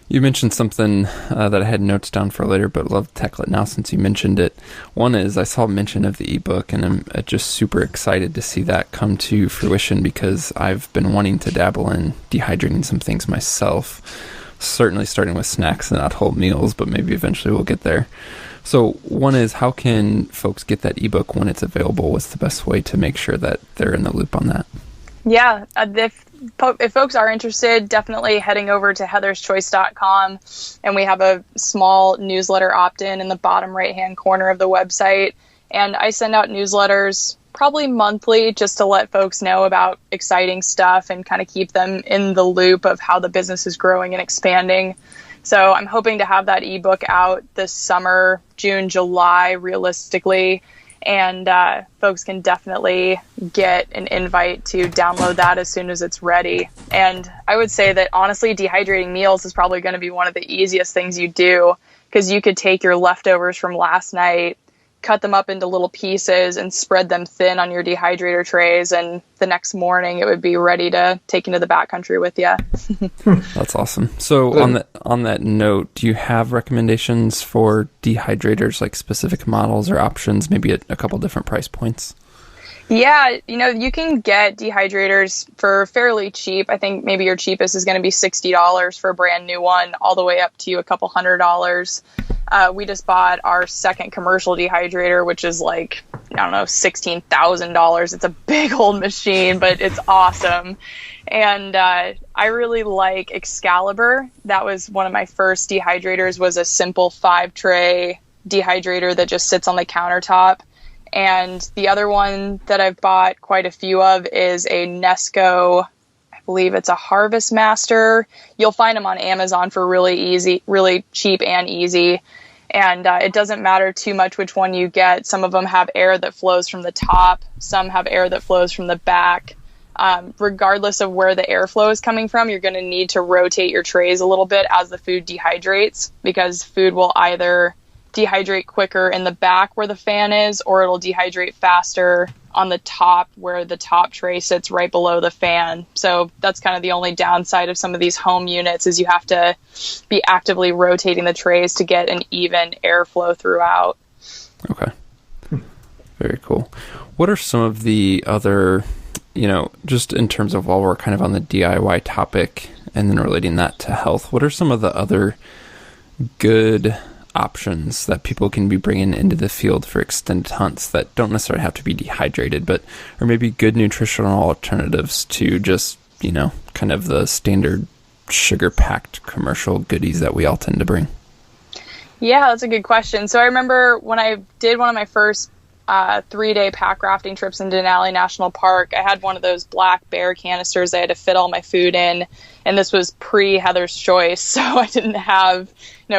A: You mentioned something that I had notes down for later, but love to tackle it now since you mentioned it. One is I saw mention of the ebook, and I'm just super excited to see that come to fruition, because I've been wanting to dabble in dehydrating some things myself, certainly starting with snacks and not whole meals, but maybe eventually we'll get there. So one is, how can folks get that ebook when it's available? What's the best way to make sure that they're in the loop on that?
B: Yeah, if folks are interested, definitely heading over to heatherschoice.com, and we have a small newsletter opt-in in the bottom right-hand corner of the website. And I send out newsletters probably monthly, just to let folks know about exciting stuff and kind of keep them in the loop of how the business is growing and expanding. So I'm hoping to have that ebook out this summer, June, July, realistically. And folks can definitely get an invite to download that as soon as it's ready. And I would say that, honestly, dehydrating meals is probably going to be one of the easiest things you do, because you could take your leftovers from last night, cut them up into little pieces, and spread them thin on your dehydrator trays, and the next morning it would be ready to take into the backcountry with you.
A: That's awesome. So on that note, do you have recommendations for dehydrators, like specific models or options, maybe at a couple different price points?
B: Yeah, you can get dehydrators for fairly cheap. I think maybe your cheapest is going to be $60 for a brand new one, all the way up to a couple $100. We just bought our second commercial dehydrator, which is like, $16,000. It's a big old machine, but it's awesome. And I really like Excalibur. That was one of my first dehydrators, was a simple 5-tray dehydrator that just sits on the countertop. And the other one that I've bought quite a few of is a Nesco, I believe it's a Harvest Master. You'll find them on Amazon for really cheap and easy. And it doesn't matter too much which one you get. Some of them have air that flows from the top. Some have air that flows from the back. Regardless of where the airflow is coming from, you're going to need to rotate your trays a little bit as the food dehydrates, because food will either dehydrate quicker in the back where the fan is, or it'll dehydrate faster on the top where the top tray sits right below the fan. So that's kind of the only downside of some of these home units, is you have to be actively rotating the trays to get an even airflow throughout.
A: Okay. Very cool. What are some of the other, just in terms of, while we're kind of on the DIY topic and then relating that to health, what are some of the other good options that people can be bringing into the field for extended hunts that don't necessarily have to be dehydrated, but are maybe good nutritional alternatives to just, kind of the standard sugar-packed commercial goodies that we all tend to bring?
B: Yeah, that's a good question. So I remember when I did one of my first 3-day pack rafting trips in Denali National Park, I had one of those black bear canisters I had to fit all my food in, and this was pre-Heather's Choice, so I didn't have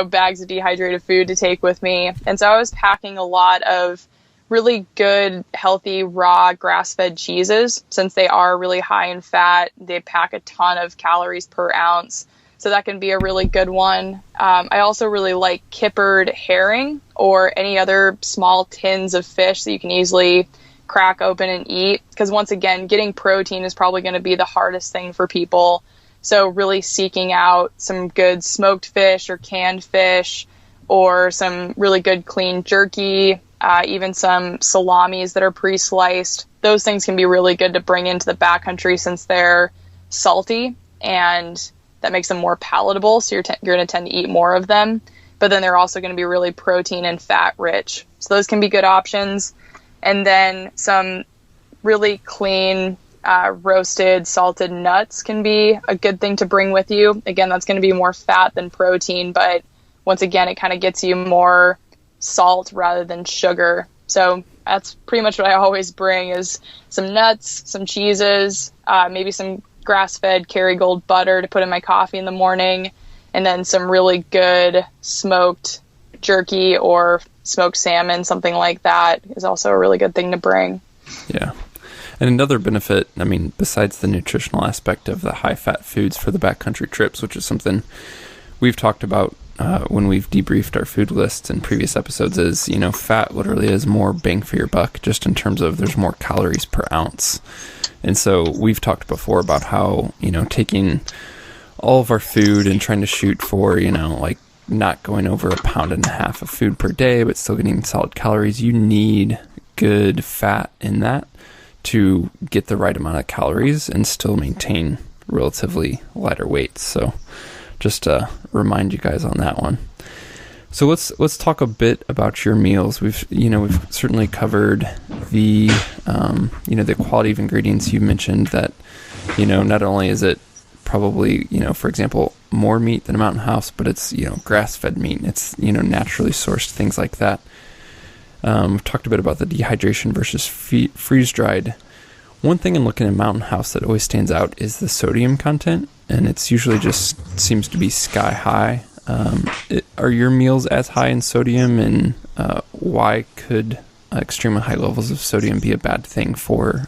B: bags of dehydrated food to take with me. And so I was packing a lot of really good, healthy, raw, grass-fed cheeses. Since they are really high in fat, they pack a ton of calories per ounce. So that can be a really good one. I also really like kippered herring, or any other small tins of fish that you can easily crack open and eat. Because once again, getting protein is probably going to be the hardest thing for people. So really seeking out some good smoked fish or canned fish, or some really good clean jerky, even some salamis that are pre-sliced. Those things can be really good to bring into the backcountry, since they're salty, and that makes them more palatable, so you're going to tend to eat more of them. But then they're also going to be really protein and fat rich. So those can be good options. And then some really clean roasted, salted nuts can be a good thing to bring with you. Again, that's going to be more fat than protein, but once again, it kind of gets you more salt rather than sugar. So that's pretty much what I always bring is some nuts, some cheeses, maybe some grass-fed Kerrygold butter to put in my coffee in the morning, and then some really good smoked jerky or smoked salmon, something like that is also a really good thing to bring.
A: Yeah. And another benefit, I mean, besides the nutritional aspect of the high-fat foods for the backcountry trips, which is something we've talked about when we've debriefed our food lists in previous episodes, is, you know, fat literally is more bang for your buck, just in terms of there's more calories per ounce. And so we've talked before about how, you know, taking all of our food and trying to shoot for, you know, like not going over 1.5 pounds of food per day, but still getting solid calories, you need good fat in that to get the right amount of calories and still maintain relatively lighter weights. So just to remind you guys on that one. So let's talk a bit about your meals. We've certainly covered the the quality of ingredients. You mentioned that, you know, not only is it probably, you know, for example, more meat than a Mountain House, but it's, you know, grass-fed meat. It's, you know, naturally sourced, things like that. We've talked a bit about the dehydration versus freeze-dried. One thing in looking at Mountain House that always stands out is the sodium content, and it's usually just seems to be sky high. Are your meals as high in sodium, and why could extremely high levels of sodium be a bad thing for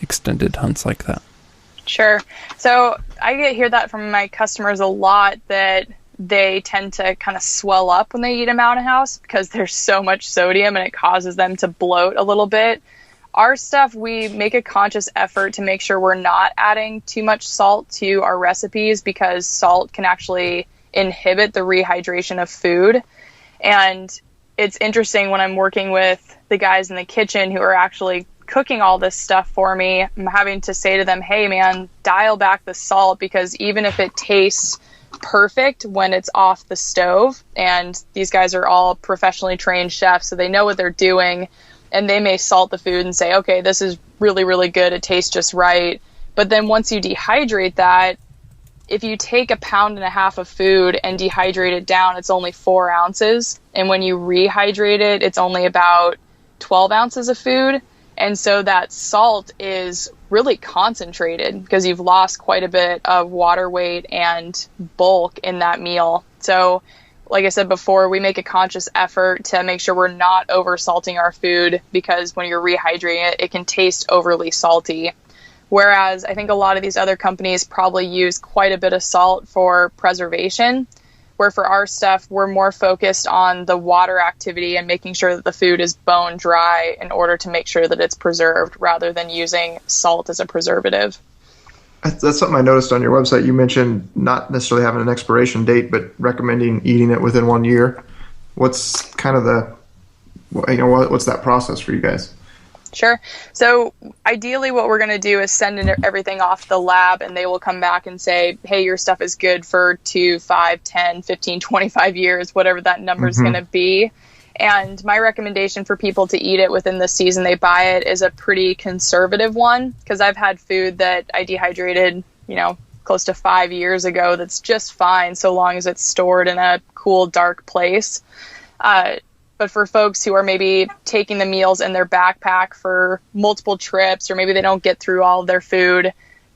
A: extended hunts like that?
B: Sure. So I hear that from my customers a lot, that they tend to kind of swell up when they eat a Mountain House because there's so much sodium and it causes them to bloat a little bit. Our stuff, we make a conscious effort to make sure we're not adding too much salt to our recipes, because salt can actually inhibit the rehydration of food. And it's interesting when I'm working with the guys in the kitchen who are actually cooking all this stuff for me, I'm having to say to them, hey man, dial back the salt, because even if it tastes perfect when it's off the stove, and these guys are all professionally trained chefs, so they know what they're doing, and they may salt the food and say, okay, this is really, really good, it tastes just right. But then once you dehydrate that, if you take 1.5 pounds of food and dehydrate it down, it's only 4 ounces. And when you rehydrate it, it's only about 12 ounces of food. And so that salt is really concentrated because you've lost quite a bit of water weight and bulk in that meal. So like I said before, we make a conscious effort to make sure we're not over salting our food, because when you're rehydrating it, it can taste overly salty. Whereas I think a lot of these other companies probably use quite a bit of salt for preservation, where for our stuff, we're more focused on the water activity and making sure that the food is bone dry in order to make sure that it's preserved, rather than using salt as a preservative.
C: That's something I noticed on your website. You mentioned not necessarily having an expiration date, but recommending eating it within 1 year. What's kind of what's that process for you guys?
B: Sure. So ideally what we're going to do is send everything off the lab, and they will come back and say, hey, your stuff is good for 2, 5, 10, 15, 25 years, whatever that number is going to be. And my recommendation for people to eat it within the season they buy it is a pretty conservative one, because I've had food that I dehydrated, close to 5 years ago that's just fine so long as it's stored in a cool, dark place. But for folks who are maybe taking the meals in their backpack for multiple trips, or maybe they don't get through all of their food,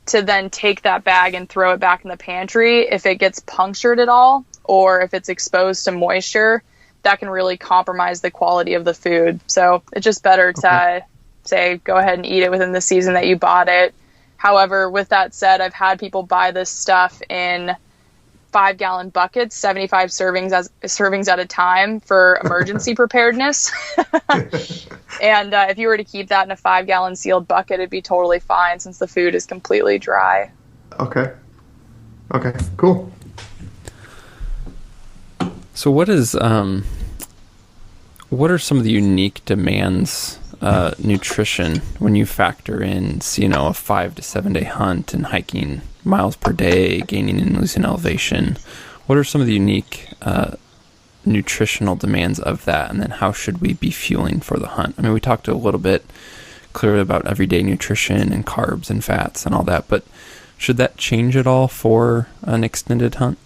B: to then take that bag and throw it back in the pantry, if it gets punctured at all, or if it's exposed to moisture, that can really compromise the quality of the food. So it's just better to say, go ahead and eat it within the season that you bought it. However, with that said, I've had people buy this stuff in 5-gallon buckets, 75 servings at a time for emergency preparedness. And if you were to keep that in a 5-gallon sealed bucket, it'd be totally fine since the food is completely dry.
C: Okay, cool. So
A: what are some of the unique demands nutrition when you factor in, a 5 to 7 day hunt and hiking miles per day, gaining and losing elevation? What are some of the unique nutritional demands of that, and then how should we be fueling for the hunt? I mean, we talked a little bit clearly about everyday nutrition and carbs and fats and all that, but should that change at all for an extended hunt?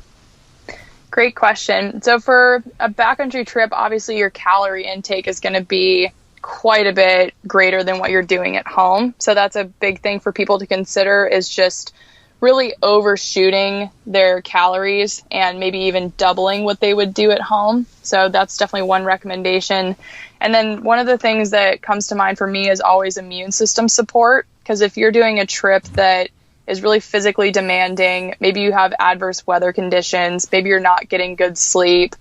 B: Great question. So for a backcountry trip, obviously your calorie intake is going to be quite a bit greater than what you're doing at home. So that's a big thing for people to consider, is just really overshooting their calories and maybe even doubling what they would do at home. So that's definitely one recommendation. And then one of the things that comes to mind for me is always immune system support, because if you're doing a trip that is really physically demanding, maybe you have adverse weather conditions, maybe you're not getting good sleep,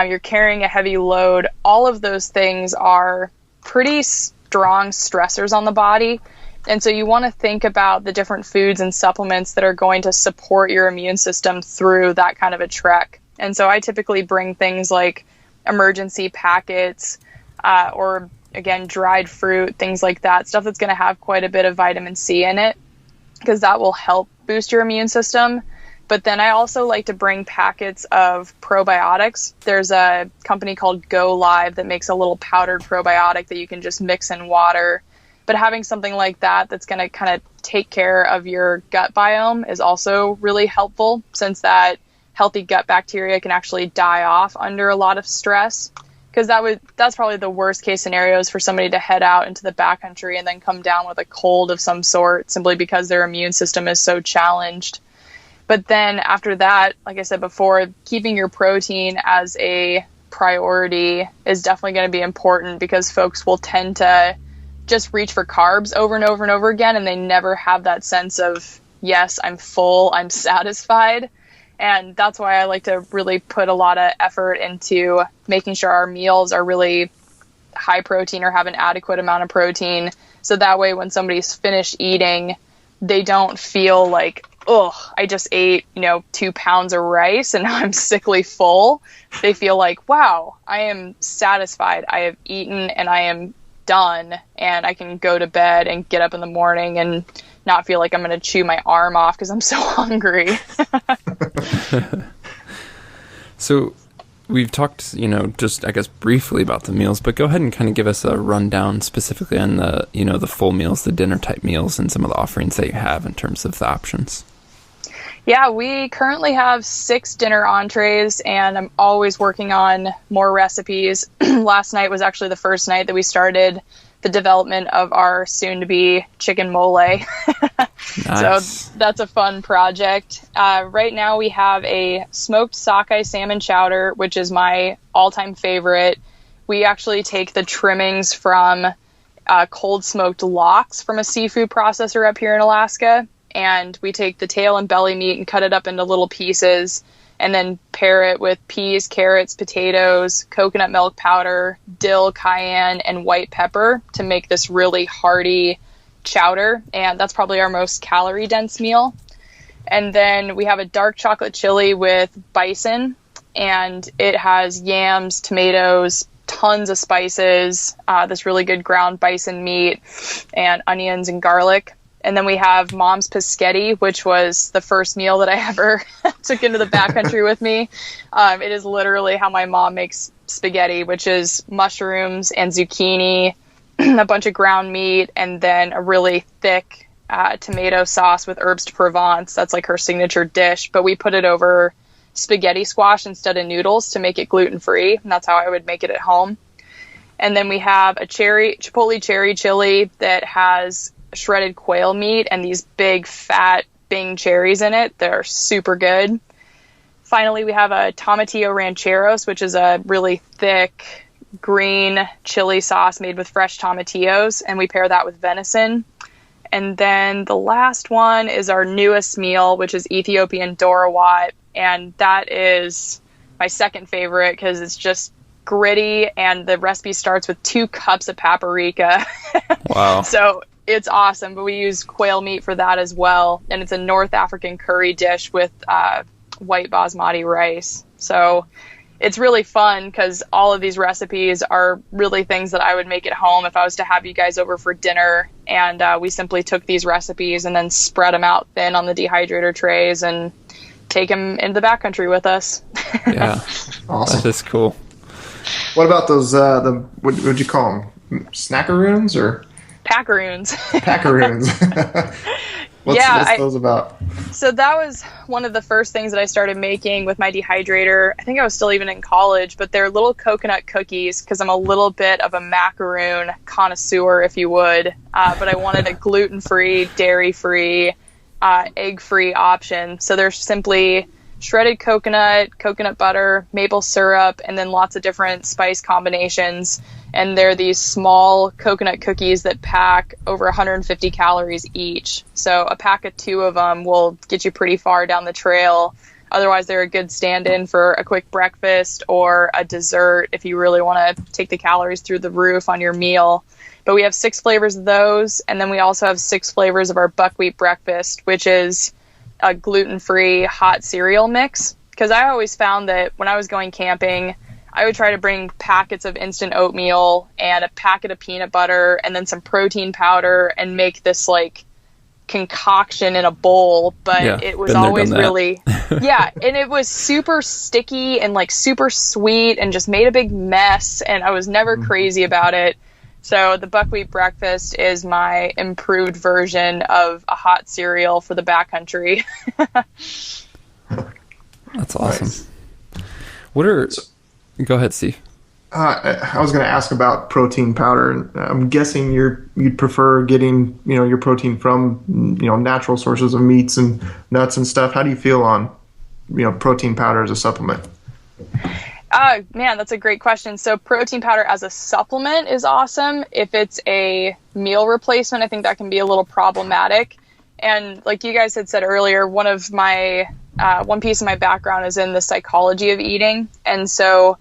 B: you're carrying a heavy load, all of those things are pretty strong stressors on the body. And so you want to think about the different foods and supplements that are going to support your immune system through that kind of a trek. And so I typically bring things like emergency packets, or again, dried fruit, things like that, stuff that's going to have quite a bit of vitamin C in it, because that will help boost your immune system. But then I also like to bring packets of probiotics. There's a company called Go Live that makes a little powdered probiotic that you can just mix in water. But having something like that that's going to kind of take care of your gut biome is also really helpful, since that healthy gut bacteria can actually die off under a lot of stress. Because that's probably the worst case scenarios for somebody to head out into the backcountry and then come down with a cold of some sort simply because their immune system is so challenged. But then after that, like I said before, keeping your protein as a priority is definitely going to be important, because folks will tend to just reach for carbs over and over and over again, and they never have that sense of, yes, I'm full, I'm satisfied. And that's why I like to really put a lot of effort into making sure our meals are really high protein or have an adequate amount of protein. So that way, when somebody's finished eating, they don't feel like, oh, I just ate, 2 pounds of rice and now I'm sickly full. They feel like, wow, I am satisfied. I have eaten and I am done, and I can go to bed and get up in the morning and not feel like I'm going to chew my arm off because I'm so hungry.
A: So we've talked, just I guess briefly about the meals, but go ahead and kind of give us a rundown specifically on the, the full meals, the dinner type meals, and some of the offerings that you have in terms of the options.
B: Yeah, we currently have 6 dinner entrees, and I'm always working on more recipes. Last night was actually the first night that we started the development of our soon-to-be chicken mole. Nice. So that's a fun project. Right now we have a smoked sockeye salmon chowder, which is my all-time favorite. We actually take the trimmings from cold smoked lox from a seafood processor up here in Alaska, and we take the tail and belly meat and cut it up into little pieces, and then pair it with peas, carrots, potatoes, coconut milk powder, dill, cayenne, and white pepper to make this really hearty chowder. And that's probably our most calorie dense meal. And then we have a dark chocolate chili with bison, and it has yams, tomatoes, tons of spices, this really good ground bison meat, and onions and garlic. And then we have Mom's Paschetti, which was the first meal that I ever took into the backcountry with me. It is literally how my mom makes spaghetti, which is mushrooms and zucchini, a bunch of ground meat, and then a really thick tomato sauce with herbs de Provence. That's like her signature dish. But we put it over spaghetti squash instead of noodles to make it gluten-free. And that's how I would make it at home. And then we have a chipotle cherry chili that has shredded quail meat and these big fat Bing cherries in it. They're super good. Finally, we have a tomatillo rancheros, which is a really thick green chili sauce made with fresh tomatillos, and we pair that with venison. And then the last one is our newest meal, which is Ethiopian dorawat, and that is my second favorite because it's just gritty, and the recipe starts with 2 cups of paprika. Wow. So it's awesome, but we use quail meat for that as well. And it's a North African curry dish with white basmati rice. So it's really fun because all of these recipes are really things that I would make at home if I was to have you guys over for dinner. And we simply took these recipes and then spread them out thin on the dehydrator trays and take them into the backcountry with us.
A: Yeah, awesome. That is cool.
C: What about those, what would you call them? Snackaroons or?
B: Packaroons.
C: Packaroons. What's those about?
B: So that was one of the first things that I started making with my dehydrator. I think I was still even in college, but they're little coconut cookies because I'm a little bit of a macaroon connoisseur, if you would. But I wanted a gluten-free, dairy-free, egg-free option. So they're simply shredded coconut butter, maple syrup, and then lots of different spice combinations. And they're these small coconut cookies that pack over 150 calories each. So a pack of 2 of them will get you pretty far down the trail. Otherwise, they're a good stand-in for a quick breakfast or a dessert if you really want to take the calories through the roof on your meal. But we have 6 flavors of those, and then we also have 6 flavors of our buckwheat breakfast, which is a gluten-free hot cereal mix. Because I always found that when I was going camping, I would try to bring packets of instant oatmeal and a packet of peanut butter and then some protein powder and make this like concoction in a bowl, but it was always really and it was super sticky and like super sweet and just made a big mess, and I was never crazy about it. So the buckwheat breakfast is my improved version of a hot cereal for the backcountry.
A: That's awesome. Nice. Go ahead, Steve.
C: I was going to ask about protein powder. I'm guessing you'd prefer getting your protein from natural sources of meats and nuts and stuff. How do you feel on protein powder as a supplement?
B: Man, that's a great question. So protein powder as a supplement is awesome. If it's a meal replacement, I think that can be a little problematic. And like you guys had said earlier, one piece of my background is in the psychology of eating. And so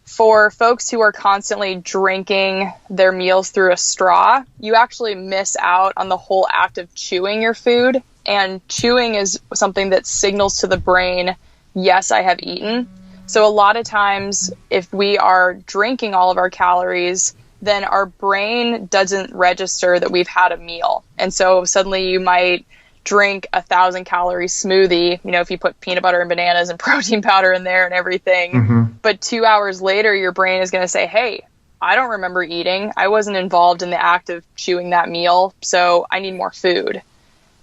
B: for folks who are constantly drinking their meals through a straw, you actually miss out on the whole act of chewing your food. And chewing is something that signals to the brain, yes, I have eaten. So a lot of times if we are drinking all of our calories, then our brain doesn't register that we've had a meal. And so suddenly you might drink 1,000-calorie smoothie, if you put peanut butter and bananas and protein powder in there and everything. But 2 hours later, your brain is going to say, hey, I don't remember eating. I wasn't involved in the act of chewing that meal, so I need more food.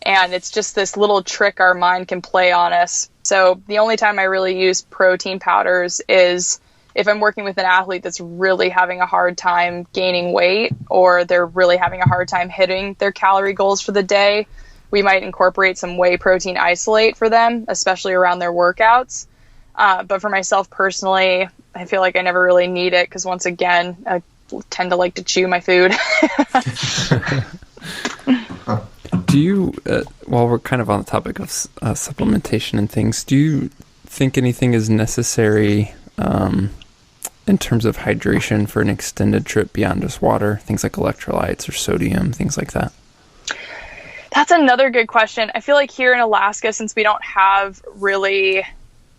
B: And it's just this little trick our mind can play on us. So the only time I really use protein powders is if I'm working with an athlete that's really having a hard time gaining weight, or they're really having a hard time hitting their calorie goals for the day. We might incorporate some whey protein isolate for them, especially around their workouts. But for myself personally, I feel like I never really need it because, once again, I tend to like to chew my food.
A: Do you, while we're kind of on the topic of supplementation and things, do you think anything is necessary in terms of hydration for an extended trip beyond just water? Things like electrolytes or sodium, things like that?
B: That's another good question. I feel like here in Alaska, since we don't have really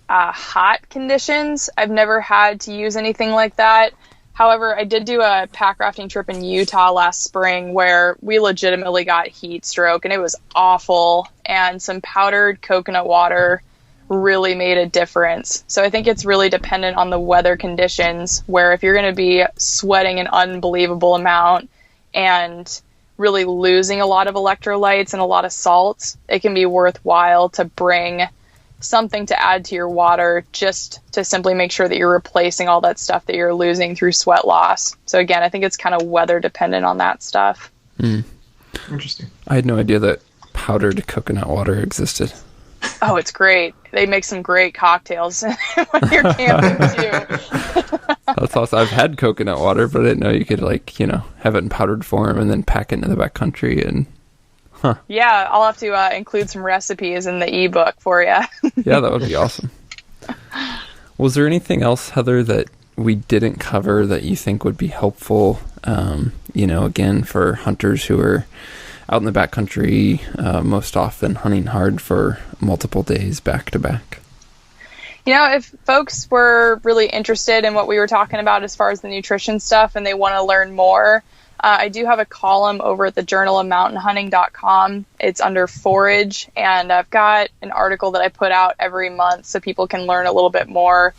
B: hot conditions, I've never had to use anything like that. However, I did do a pack rafting trip in Utah last spring where we legitimately got heat stroke, and it was awful. And some powdered coconut water really made a difference. So I think it's really dependent on the weather conditions, where if you're going to be sweating an unbelievable amount and really losing a lot of electrolytes and a lot of salts, it can be worthwhile to bring something to add to your water just to simply make sure that you're replacing all that stuff that you're losing through sweat loss. So again, I think it's kind of weather dependent on that stuff.
C: Interesting.
A: I had no idea that powdered coconut water existed.
B: Oh, it's great. They make some great cocktails when you're camping too.
A: That's awesome. I've had coconut water, but I didn't know you could have it in powdered form and then pack it into the backcountry. And
B: yeah, I'll have to include some recipes in the ebook for you.
A: Yeah, that would be awesome. Was there anything else, Heather, that we didn't cover that you think would be helpful? Again, for hunters who are out in the backcountry, most often hunting hard for multiple days back to back.
B: If folks were really interested in what we were talking about as far as the nutrition stuff and they want to learn more, I do have a column over at the journalofmountainhunting.com. It's under forage, and I've got an article that I put out every month so people can learn a little bit more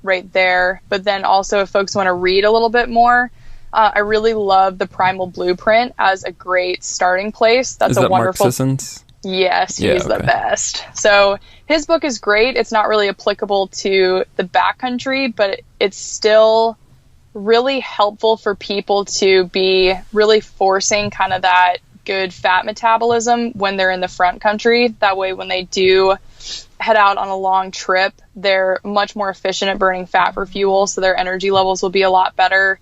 B: right there. But then also if folks want to read a little bit more, I really love the Primal Blueprint as a great starting place. That's
A: Is
B: a
A: that
B: wonderful.
A: Mark Sissons?
B: Yes, he's the
A: okay.
B: best. So his book is great. It's not really applicable to the backcountry, but it's still really helpful for people to be really forcing kind of that good fat metabolism when they're in the front country. That way, when they do head out on a long trip, they're much more efficient at burning fat for fuel, so their energy levels will be a lot better.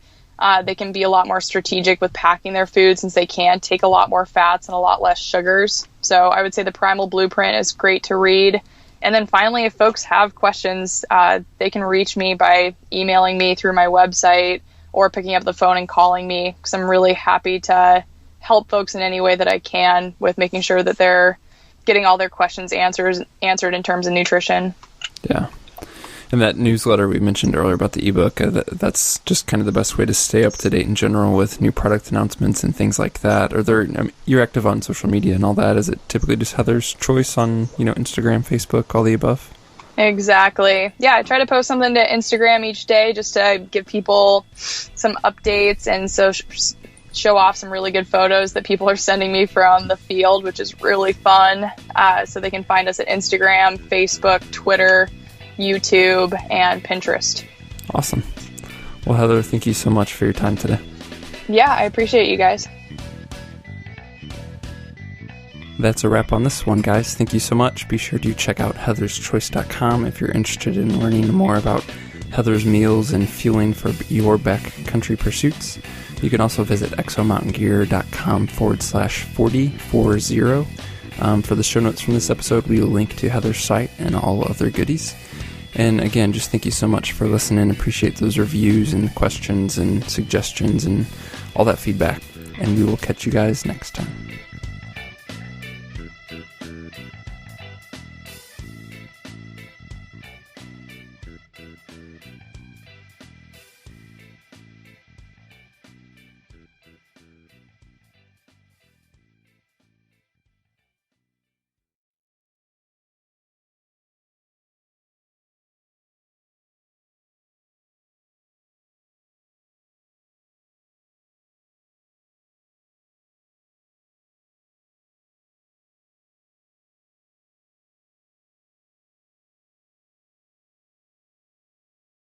B: They can be a lot more strategic with packing their food since they can take a lot more fats and a lot less sugars. So I would say the Primal Blueprint is great to read. And then finally, if folks have questions, they can reach me by emailing me through my website or picking up the phone and calling me, because I'm really happy to help folks in any way that I can with making sure that they're getting all their questions answered in terms of nutrition.
A: Yeah. And that newsletter we mentioned earlier about the ebook, that's just kind of the best way to stay up to date in general with new product announcements and things like that. You're active on social media and all that. Is it typically just Heather's Choice on, Instagram, Facebook, all the above?
B: Exactly. Yeah, I try to post something to Instagram each day just to give people some updates and so show off some really good photos that people are sending me from the field, which is really fun. So they can find us at Instagram, Facebook, Twitter, YouTube, and Pinterest.
A: Awesome. Well, Heather, thank you so much for your time today.
B: Yeah, I appreciate you guys.
A: That's a wrap on this one, guys. Thank you so much. Be sure to check out heatherschoice.com if you're interested in learning more about Heather's meals and fueling for your backcountry pursuits. You can also visit exomountaingear.com/4040. For the show notes from this episode, we will link to Heather's site and all other goodies. And again, just thank you so much for listening. Appreciate those reviews and questions and suggestions and all that feedback. And we will catch you guys next time.